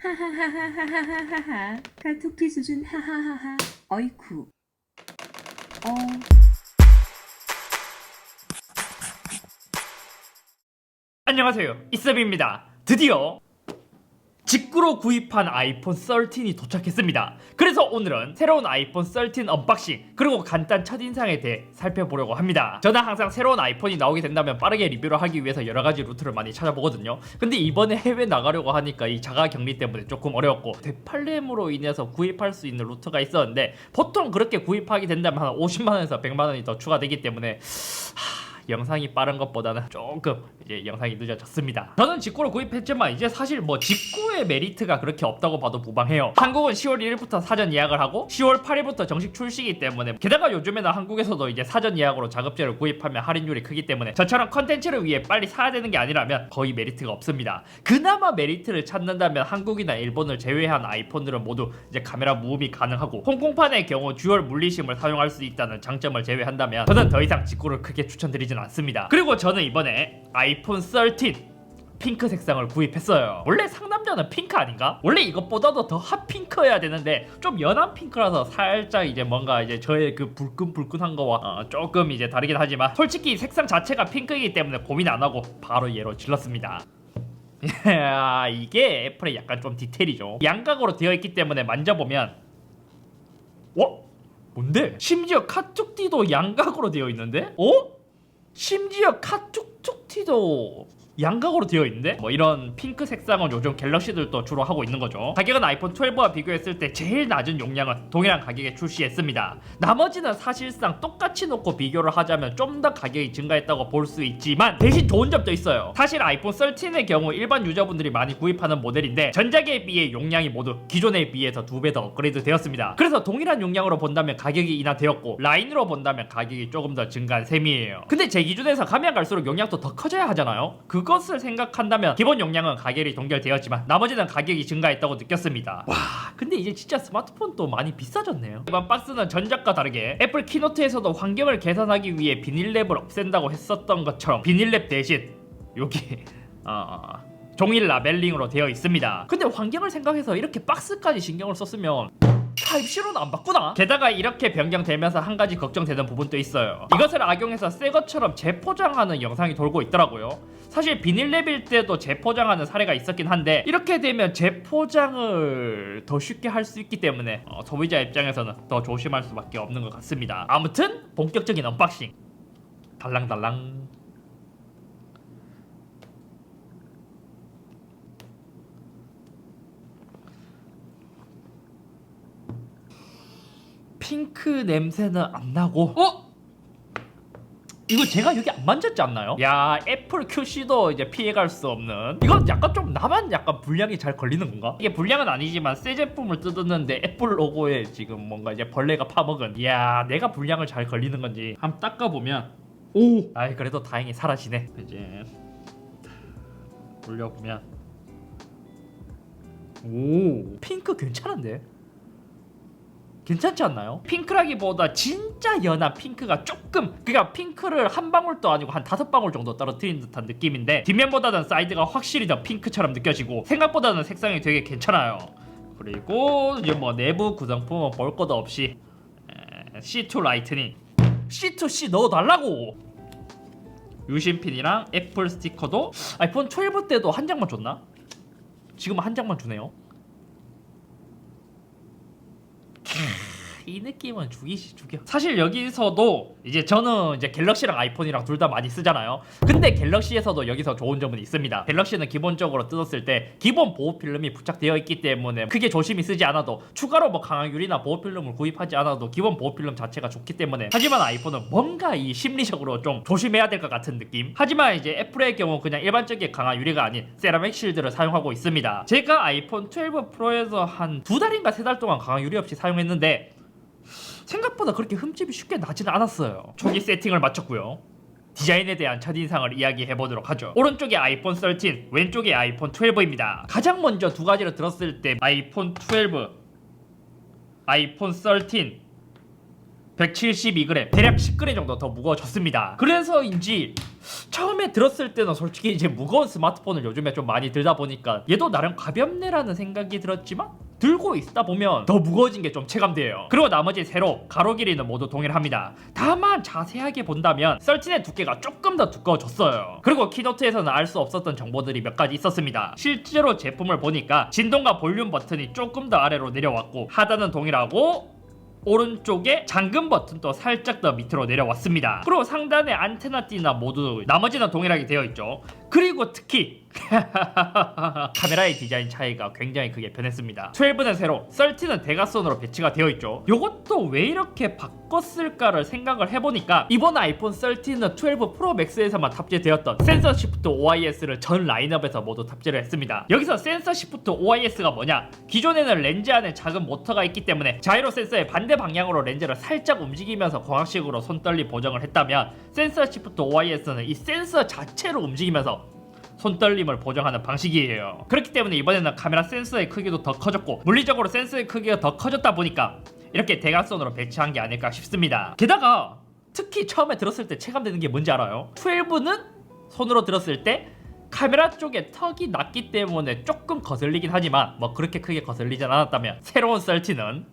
하하하하하하하하. 카톡키 수준 하하하하. 어이쿠. 안녕하세요, 이쌤입니다. 드디어 직구로 구입한 아이폰 13이 도착했습니다. 그래서 오늘은 새로운 아이폰 13 언박싱 그리고 간단 첫인상에 대해 살펴보려고 합니다. 저는 항상 새로운 아이폰이 나오게 된다면 빠르게 리뷰를 하기 위해서 여러가지 루트를 많이 찾아보거든요. 근데 이번에 해외 나가려고 하니까 이 자가격리 때문에 조금 어려웠고 되팔렘으로 인해서 구입할 수 있는 루트가 있었는데 보통 그렇게 구입하게 된다면 한 50만원에서 100만원이 더 추가되기 때문에 영상이 빠른 것보다는 조금 이제 영상이 늦어졌습니다. 저는 직구로 구입했지만 이제 사실 뭐 직구의 메리트가 그렇게 없다고 봐도 무방해요. 한국은 10월 1일부터 사전 예약을 하고 10월 8일부터 정식 출시이기 때문에, 게다가 요즘에는 한국에서도 이제 사전 예약으로 작업제를 구입하면 할인율이 크기 때문에 저처럼 컨텐츠를 위해 빨리 사야 되는 게 아니라면 거의 메리트가 없습니다. 그나마 메리트를 찾는다면 한국이나 일본을 제외한 아이폰들은 모두 이제 카메라 무음이 가능하고 홍콩판의 경우 듀얼 물리심을 사용할 수 있다는 장점을 제외한다면 저는 더 이상 직구를 크게 추천드리진 않습니다. 그리고 저는 이번에 아이폰 13 핑크 색상을 구입했어요. 원래 상남자는 핑크 아닌가? 원래 이것보다도 더 핫핑크여야 되는데 좀 연한 핑크라서 살짝 이제 뭔가 이제 저의 그 불끈불끈한 거와 조금 이제 다르긴 하지만 솔직히 색상 자체가 핑크이기 때문에 고민 안 하고 바로 얘로 질렀습니다. 이게 애플의 약간 좀 디테일이죠. 양각으로 되어 있기 때문에 만져보면 뭔데? 심지어 카툭티도 양각으로 되어 있는데? 심지어 카툭툭티도 양각으로 되어 있는데? 뭐 이런 핑크 색상은 요즘 갤럭시들도 주로 하고 있는 거죠. 가격은 아이폰 12와 비교했을 때 제일 낮은 용량은 동일한 가격에 출시했습니다. 나머지는 사실상 똑같이 놓고 비교를 하자면 좀 더 가격이 증가했다고 볼 수 있지만 대신 좋은 점도 있어요. 사실 아이폰 13의 경우 일반 유저분들이 많이 구입하는 모델인데 전작에 비해 용량이 모두 기존에 비해서 2배 더 업그레이드 되었습니다. 그래서 동일한 용량으로 본다면 가격이 인하되었고 라인으로 본다면 가격이 조금 더 증가한 셈이에요. 근데 제 기준에서 가면 갈수록 용량도 더 커져야 하잖아요. 그것을 생각한다면 기본 용량은 가격이 동결되었지만 나머지는 가격이 증가했다고 느꼈습니다. 와, 근데 이제 진짜 스마트폰도 많이 비싸졌네요. 이번 박스는 전작과 다르게 애플 키노트에서도 환경을 개선하기 위해 비닐랩을 없앤다고 했었던 것처럼 비닐랩 대신 여기 종일 라벨링으로 되어 있습니다. 근데 환경을 생각해서 이렇게 박스까지 신경을 썼으면 타입C로는 안 바꾸나? 게다가 이렇게 변경되면서 한 가지 걱정되는 부분도 있어요. 이것을 악용해서 새 것처럼 재포장하는 영상이 돌고 있더라고요. 사실 비닐랩일 때도 재포장하는 사례가 있었긴 한데 이렇게 되면 재포장을 더 쉽게 할 수 있기 때문에 소비자 입장에서는 더 조심할 수밖에 없는 것 같습니다. 아무튼 본격적인 언박싱 달랑달랑. 핑크 냄새는 안 나고 이거 제가 여기 안 만졌지 않나요? 야, 애플 QC도 이제 피해갈 수 없는, 이건 약간 좀 나만 약간 불량이 잘 걸리는 건가? 이게 불량은 아니지만 새 제품을 뜯었는데 애플 로고에 지금 뭔가 이제 벌레가 파먹은, 야, 내가 불량을 잘 걸리는 건지 한번 닦아보면 아이 그래도 다행히 사라지네. 이제 올려보면 핑크 괜찮은데? 괜찮지 않나요? 핑크라기보다 진짜 연한 핑크가 조금, 그러니까 핑크를 한 방울도 아니고 한 5방울 정도 떨어뜨린 듯한 느낌인데 뒷면보다는 사이드가 확실히 더 핑크처럼 느껴지고 생각보다는 색상이 되게 괜찮아요. 그리고 이제 뭐 내부 구성품은 볼 것도 없이 C2 라이트닝 C2C 넣어달라고. 유심핀이랑 애플 스티커도 아이폰 12 때도 한 장만 줬나? 지금 한 장만 주네요. 이 느낌은 죽여. 사실 여기서도 이제 저는 이제 갤럭시랑 아이폰이랑 둘 다 많이 쓰잖아요. 근데 갤럭시에서도 여기서 좋은 점은 있습니다. 갤럭시는 기본적으로 뜯었을 때 기본 보호 필름이 부착되어 있기 때문에 크게 조심히 쓰지 않아도, 추가로 뭐 강화유리나 보호 필름을 구입하지 않아도 기본 보호 필름 자체가 좋기 때문에. 하지만 아이폰은 뭔가 이 심리적으로 좀 조심해야 될 것 같은 느낌. 하지만 이제 애플의 경우 그냥 일반적인 강화유리가 아닌 세라믹 실드를 사용하고 있습니다. 제가 아이폰 12 프로에서 한 2달인가 3달 동안 강화유리 없이 사용했는데 생각보다 그렇게 흠집이 쉽게 나지는 않았어요. 초기 세팅을 마쳤고요. 디자인에 대한 첫인상을 이야기해보도록 하죠. 오른쪽에 아이폰 13, 왼쪽에 아이폰 12입니다. 가장 먼저 두 가지를 들었을 때 아이폰 12, 아이폰 13 172g, 대략 10g 정도 더 무거워졌습니다. 그래서인지 처음에 들었을 때는 솔직히 이제 무거운 스마트폰을 요즘에 좀 많이 들다 보니까 얘도 나름 가볍네라는 생각이 들었지만 들고 있다 보면 더 무거워진 게 좀 체감돼요. 그리고 나머지 세로, 가로 길이는 모두 동일합니다. 다만 자세하게 본다면 13의 두께가 조금 더 두꺼워졌어요. 그리고 키노트에서는 알 수 없었던 정보들이 몇 가지 있었습니다. 실제로 제품을 보니까 진동과 볼륨 버튼이 조금 더 아래로 내려왔고 하단은 동일하고 오른쪽에 잠금 버튼도 살짝 더 밑으로 내려왔습니다. 그리고 상단에 안테나 띠나 모두 나머지는 동일하게 되어 있죠. 그리고 특히 카메라의 디자인 차이가 굉장히 크게 변했습니다. 12는 세로, 13은 대각선으로 배치가 되어 있죠. 요것도 왜 이렇게 바꿨을까를 생각을 해보니까 이번 아이폰 13은 12 프로 맥스에서만 탑재되었던 센서 시프트 OIS를 전 라인업에서 모두 탑재를 했습니다. 여기서 센서 시프트 OIS가 뭐냐? 기존에는 렌즈 안에 작은 모터가 있기 때문에 자이로 센서의 반대 방향으로 렌즈를 살짝 움직이면서 광학식으로 손떨림 보정을 했다면 센서 시프트 OIS는 이 센서 자체로 움직이면서 손떨림을 보정하는 방식이에요. 그렇기 때문에 이번에는 카메라 센서의 크기도 더 커졌고 물리적으로 센서의 크기가 더 커졌다 보니까 이렇게 대각선으로 배치한 게 아닐까 싶습니다. 게다가 특히 처음에 들었을 때 체감되는 게 뭔지 알아요? 12는 손으로 들었을 때 카메라 쪽에 턱이 낮기 때문에 조금 거슬리긴 하지만 뭐 그렇게 크게 거슬리진 않았다면 새로운 13은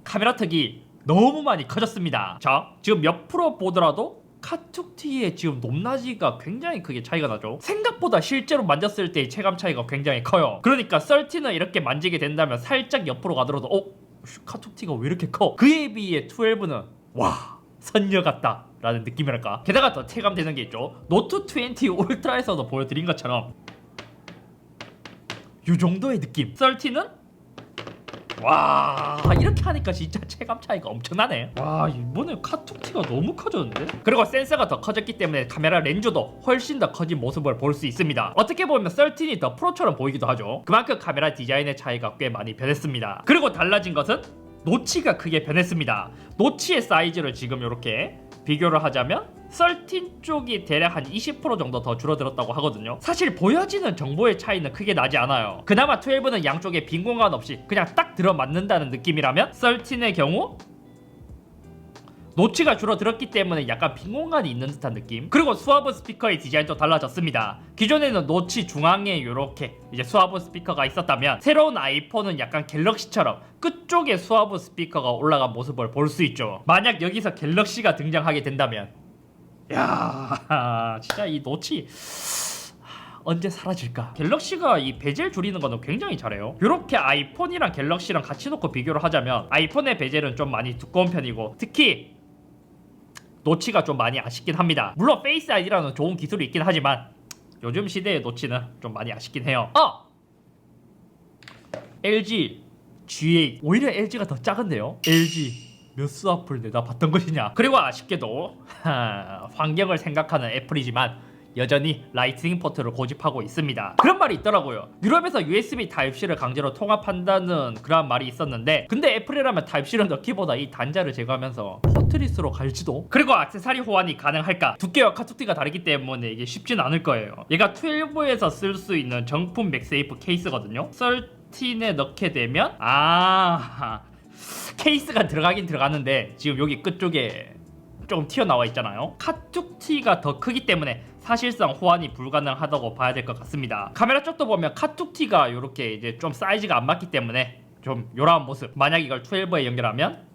카메라 턱이 너무 많이 커졌습니다. 자, 지금 몇 프로 보더라도 카툭티의 지금 높낮이가 굉장히 크게 차이가 나죠. 생각보다 실제로 만졌을 때의 체감 차이가 굉장히 커요. 그러니까 13을 이렇게 만지게 된다면 살짝 옆으로 가더라도 카툭티가 왜 이렇게 커? 그에 비해 12는 와 선녀 같다 라는 느낌이랄까. 게다가 더 체감되는 게 있죠. 노트 20 울트라에서도 보여드린 것처럼 이 정도의 느낌. 13은 와 이렇게 하니까 진짜 체감 차이가 엄청나네. 와 이번에 카툭티가 너무 커졌는데. 그리고 센서가 더 커졌기 때문에 카메라 렌즈도 훨씬 더 커진 모습을 볼 수 있습니다. 어떻게 보면 13이 더 프로처럼 보이기도 하죠. 그만큼 카메라 디자인의 차이가 꽤 많이 변했습니다. 그리고 달라진 것은 노치가 크게 변했습니다. 노치의 사이즈를 지금 이렇게 비교를 하자면 13 쪽이 대략 한 20% 정도 더 줄어들었다고 하거든요. 사실 보여지는 정보의 차이는 크게 나지 않아요. 그나마 12는 양쪽에 빈 공간 없이 그냥 딱 들어맞는다는 느낌이라면 13의 경우 노치가 줄어들었기 때문에 약간 빈 공간이 있는 듯한 느낌. 그리고 수화부 스피커의 디자인도 달라졌습니다. 기존에는 노치 중앙에 이렇게 이제 수화부 스피커가 있었다면 새로운 아이폰은 약간 갤럭시처럼 끝쪽에 수화부 스피커가 올라간 모습을 볼 수 있죠. 만약 여기서 갤럭시가 등장하게 된다면 야 진짜 이 노치 언제 사라질까? 갤럭시가 이 베젤 줄이는 거는 굉장히 잘해요. 이렇게 아이폰이랑 갤럭시랑 같이 놓고 비교를 하자면 아이폰의 베젤은 좀 많이 두꺼운 편이고 특히 노치가 좀 많이 아쉽긴 합니다. 물론 페이스 아이디라는 좋은 기술이 있긴 하지만 요즘 시대의 노치는 좀 많이 아쉽긴 해요. LG G8 오히려 LG가 더 작은데요. LG 몇 수 앞을 내다봤던 것이냐. 그리고 아쉽게도 환경을 생각하는 애플이지만 여전히 라이트닝 포트를 고집하고 있습니다. 그런 말이 있더라고요. 유럽에서 USB Type-C를 강제로 통합한다는 그런 말이 있었는데 근데 애플이라면 Type-C를 넣기보다 이 단자를 제거하면서 포트리스로 갈지도. 그리고 액세서리 호환이 가능할까? 두께와 카툭티가 다르기 때문에 이게 쉽진 않을 거예요. 얘가 12에서 쓸 수 있는 정품 맥세이프 케이스거든요. 13에 넣게 되면 케이스가 들어가긴 들어가는데 지금 여기 끝쪽에 조금 튀어나와 있잖아요. 카툭티가 더 크기 때문에 사실상 호환이 불가능하다고 봐야 될 것 같습니다. 카메라 쪽도 보면 카툭티가 이렇게 이제 좀 사이즈가 안 맞기 때문에 좀 요런 모습. 만약 이걸 12에 연결하면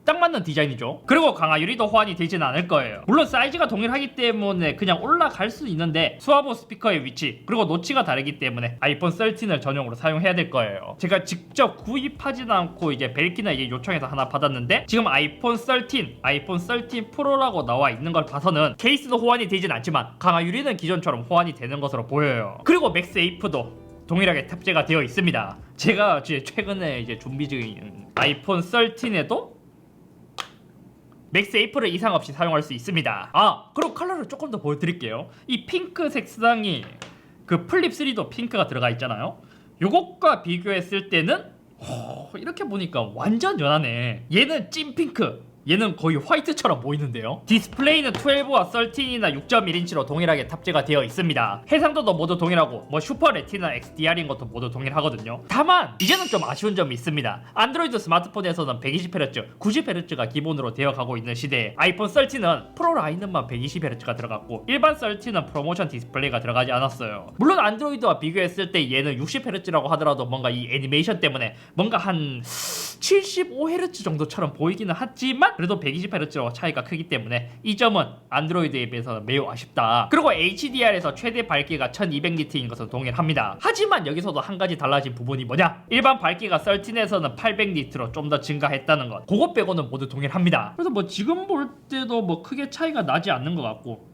딱 맞는 디자인이죠. 그리고 강화 유리도 호환이 되지는 않을 거예요. 물론 사이즈가 동일하기 때문에 그냥 올라갈 수 있는데 수화보 스피커의 위치 그리고 노치가 다르기 때문에 아이폰 13을 전용으로 사용해야 될 거예요. 제가 직접 구입하지는 않고 이제 벨키나 이게 요청해서 하나 받았는데 지금 아이폰 13, 아이폰 13 프로라고 나와 있는 걸 봐서는 케이스도 호환이 되진 않지만 강화 유리는 기존처럼 호환이 되는 것으로 보여요. 그리고 맥세이프도 동일하게 탑재가 되어 있습니다. 제가 최근에 이제 준비 중인 아이폰 13에도 맥세이프를 이상 없이 사용할 수 있습니다. 그리고 컬러를 조금 더 보여드릴게요. 이 핑크 색상이 그 플립 3도 핑크가 들어가 있잖아요. 요것과 비교했을 때는 이렇게 보니까 완전 연하네. 얘는 찐 핑크, 얘는 거의 화이트처럼 보이는데요. 디스플레이는 12와 13이나 6.1인치로 동일하게 탑재가 되어 있습니다. 해상도도 모두 동일하고 뭐 슈퍼 레티나 XDR인 것도 모두 동일하거든요. 다만 이제는 좀 아쉬운 점이 있습니다. 안드로이드 스마트폰에서는 120Hz, 90Hz가 기본으로 되어 가고 있는 시대에 아이폰 13은 프로 라인은만 120Hz가 들어갔고 일반 13은 프로모션 디스플레이가 들어가지 않았어요. 물론 안드로이드와 비교했을 때 얘는 60Hz라고 하더라도 뭔가 이 애니메이션 때문에 뭔가 한 75Hz 정도처럼 보이기는 하지만 그래도 120Hz로 차이가 크기 때문에 이 점은 안드로이드에 비해서는 매우 아쉽다. 그리고 HDR에서 최대 밝기가 1200니트인 것은 동일합니다. 하지만 여기서도 한 가지 달라진 부분이 뭐냐? 일반 밝기가 13에서는 800니트로 좀 더 증가했다는 것. 그것 빼고는 모두 동일합니다. 그래서 뭐 지금 볼 때도 뭐 크게 차이가 나지 않는 것 같고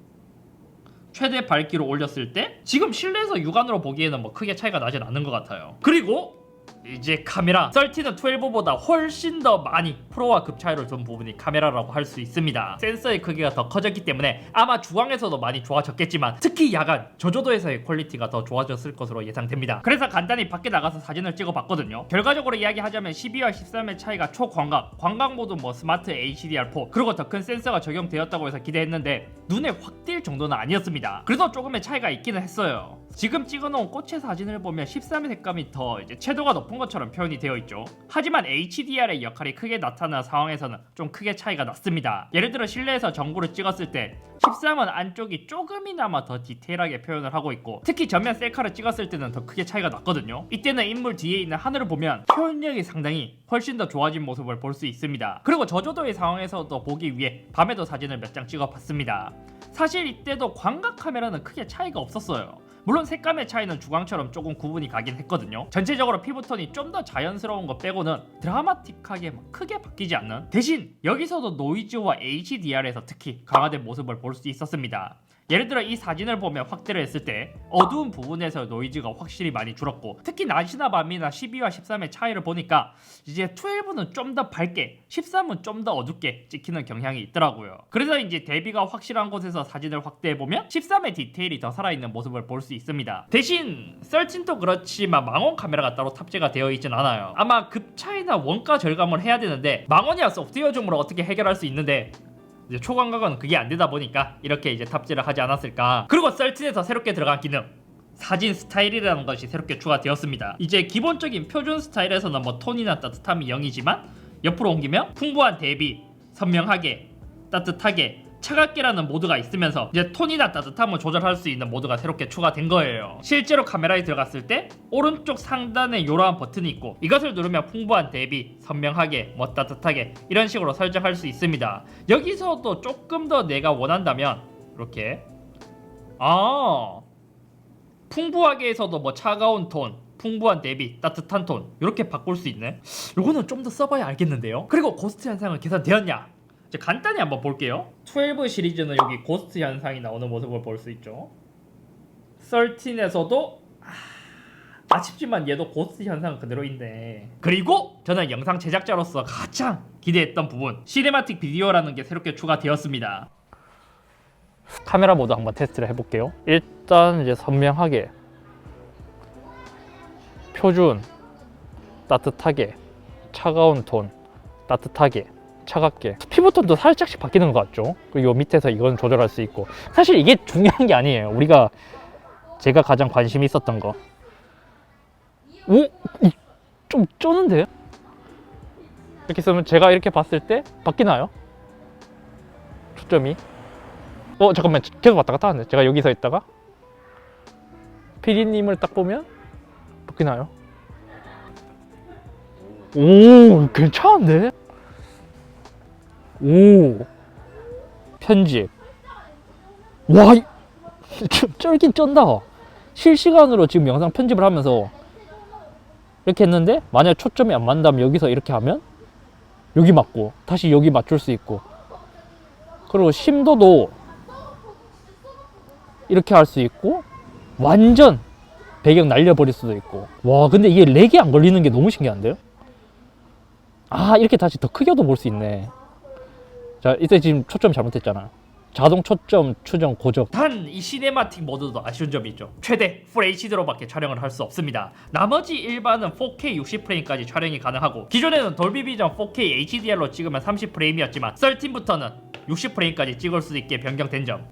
최대 밝기로 올렸을 때 지금 실내에서 육안으로 보기에는 뭐 크게 차이가 나진 않는 것 같아요. 그리고 이제 카메라 13은 12보다 훨씬 더 많이 프로와 급 차이를 둔 부분이 카메라라고 할 수 있습니다. 센서의 크기가 더 커졌기 때문에 아마 주광에서도 많이 좋아졌겠지만 특히 야간 저조도에서의 퀄리티가 더 좋아졌을 것으로 예상됩니다. 그래서 간단히 밖에 나가서 사진을 찍어봤거든요. 결과적으로 이야기하자면 12와 13의 차이가 초광각, 광각 모드 뭐 스마트 HDR4 그리고 더 큰 센서가 적용되었다고 해서 기대했는데 눈에 확 띌 정도는 아니었습니다. 그래도 조금의 차이가 있기는 했어요. 지금 찍어놓은 꽃의 사진을 보면 13의 색감이 더 이제 채도가 높은 것처럼 표현이 되어 있죠. 하지만 HDR의 역할이 크게 나타나는 상황에서는 좀 크게 차이가 났습니다. 예를 들어 실내에서 전구를 찍었을 때 13은 안쪽이 조금이나마 더 디테일하게 표현을 하고 있고 특히 전면 셀카를 찍었을 때는 더 크게 차이가 났거든요. 이때는 인물 뒤에 있는 하늘을 보면 표현력이 상당히 훨씬 더 좋아진 모습을 볼 수 있습니다. 그리고 저조도의 상황에서도 보기 위해 밤에도 사진을 몇 장 찍어봤습니다. 사실 이때도 광각 카메라는 크게 차이가 없었어요. 물론 색감의 차이는 주광처럼 조금 구분이 가긴 했거든요. 전체적으로 피부톤이 좀 더 자연스러운 것 빼고는 드라마틱하게 막 크게 바뀌지 않는, 대신 여기서도 노이즈와 HDR에서 특히 강화된 모습을 볼 수 있었습니다. 예를 들어 이 사진을 보면 확대를 했을 때 어두운 부분에서 노이즈가 확실히 많이 줄었고 특히 낮이나 밤이나 12와 13의 차이를 보니까 이제 12는 좀 더 밝게 13은 좀 더 어둡게 찍히는 경향이 있더라고요. 그래서 이제 대비가 확실한 곳에서 사진을 확대해보면 13의 디테일이 더 살아있는 모습을 볼 수 있습니다. 대신 13도 그렇지만 망원 카메라가 따로 탑재가 되어 있진 않아요. 아마 급 차이나 원가 절감을 해야 되는데 망원이야 소프트웨어적으로 어떻게 해결할 수 있는데 이제 초광각은 그게 안 되다 보니까 이렇게 이제 탑재를 하지 않았을까. 그리고 13에서 새롭게 들어간 기능 사진 스타일이라는 것이 새롭게 추가되었습니다. 이제 기본적인 표준 스타일에서는 뭐 톤이나 따뜻함이 0이지만 옆으로 옮기면 풍부한 대비, 선명하게, 따뜻하게, 차갑게라는 모드가 있으면서 이제 톤이나 따뜻함을 조절할 수 있는 모드가 새롭게 추가된 거예요. 실제로 카메라에 들어갔을 때 오른쪽 상단에 이러한 버튼이 있고 이것을 누르면 풍부한 대비, 선명하게, 뭐 따뜻하게 이런 식으로 설정할 수 있습니다. 여기서도 조금 더 내가 원한다면 이렇게 풍부하게에서도 뭐 차가운 톤, 풍부한 대비, 따뜻한 톤 이렇게 바꿀 수 있네. 요거는 좀 더 써봐야 알겠는데요. 그리고 고스트 현상은 개선되었냐? 이제 간단히 한번 볼게요. 12 시리즈는 여기 고스트 현상이 나오는 모습을 볼 수 있죠. 13에서도 아쉽지만 얘도 고스트 현상은 그대로 있네. 그리고 저는 영상 제작자로서 가장 기대했던 부분 시네마틱 비디오라는 게 새롭게 추가되었습니다. 카메라 모드 한번 테스트를 해볼게요. 일단 이제 선명하게, 표준, 따뜻하게, 차가운 톤, 따뜻하게, 차갑게, 피부톤도 살짝씩 바뀌는 것 같죠. 그리고 요 밑에서 이건 조절할 수 있고 사실 이게 중요한 게 아니에요. 제가 가장 관심이 있었던 거. 오? 좀 쩌는데? 이렇게 쓰면 제가 이렇게 봤을 때 바뀌나요? 초점이 잠깐만 계속 왔다 갔다 하네. 제가 여기 서 있다가 PD님을 딱 보면 바뀌나요? 오 괜찮은데? 오 편집 와 쩔긴 쩐다. 실시간으로 지금 영상 편집을 하면서 이렇게 했는데 만약 초점이 안 맞다면 여기서 이렇게 하면 여기 맞고 다시 여기 맞출 수 있고 그리고 심도도 이렇게 할 수 있고 완전 배경 날려버릴 수도 있고. 와 근데 이게 렉이 안 걸리는 게 너무 신기한데요? 이렇게 다시 더 크게도 볼 수 있네. 자 이때 지금 초점이 잘못했잖아. 자동 초점 추정 고정. 단 이 시네마틱 모드도 아쉬운 점이 있죠. 최대 FHD로밖에 촬영을 할 수 없습니다. 나머지 일반은 4K 60프레임까지 촬영이 가능하고 기존에는 돌비 비전 4K HDR로 찍으면 30프레임이었지만 13부터는 60프레임까지 찍을 수 있게 변경된 점.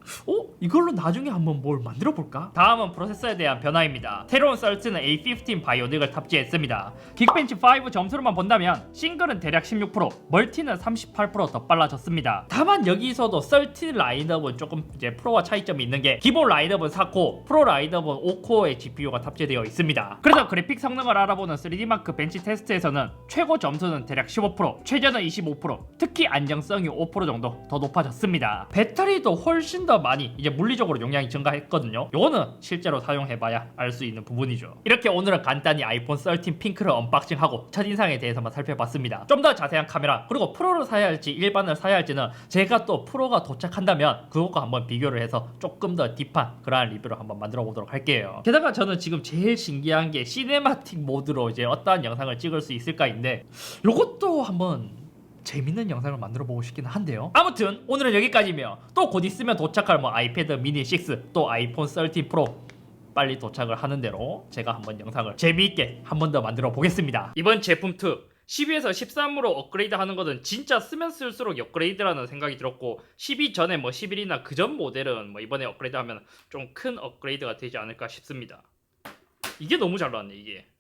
이걸로 나중에 한번 뭘 만들어 볼까? 다음은 프로세서에 대한 변화입니다. 새로운 썰트는 A15 바이오닉을 탑재했습니다. 긱벤치 5 점수로만 본다면 싱글은 대략 16%, 멀티는 38%더 빨라졌습니다. 다만 여기서도 썰트 라인업은 조금 이제 프로와 차이점이 있는 게 기본 라인업은 4코어, 프로 라인업은 5코어의 GPU가 탑재되어 있습니다. 그래서 그래픽 성능을 알아보는 3D마크 벤치 테스트에서는 최고 점수는 대략 15%, 최저는 25%, 특히 안정성이 5% 정도 더 높아졌습니다. 배터리도 훨씬 더 많이 이제 물리적으로 용량이 증가했거든요. 요거는 실제로 사용해봐야 알 수 있는 부분이죠. 이렇게 오늘은 간단히 아이폰 13 핑크를 언박싱하고 첫인상에 대해서만 살펴봤습니다. 좀 더 자세한 카메라 그리고 프로를 사야 할지 일반을 사야 할지는 제가 또 프로가 도착한다면 그것과 한번 비교를 해서 조금 더 딥한 그러한 리뷰를 한번 만들어 보도록 할게요. 게다가 저는 지금 제일 신기한 게 시네마틱 모드로 이제 어떠한 영상을 찍을 수 있을까인데 요것도 한번 재밌는 영상을 만들어 보고 싶긴 한데요. 아무튼 오늘은 여기까지며 또 곧 있으면 도착할 뭐 아이패드 미니 6 또 아이폰 13 프로 빨리 도착을 하는 대로 제가 한번 영상을 재미있게 한 번 더 만들어 보겠습니다. 이번 제품 2 12에서 13으로 업그레이드 하는 것은 진짜 쓰면 쓸수록 업그레이드라는 생각이 들었고 12 전에 뭐 11이나 그 전 모델은 뭐 이번에 업그레이드 하면 좀 큰 업그레이드가 되지 않을까 싶습니다. 이게 너무 잘 나왔네 이게.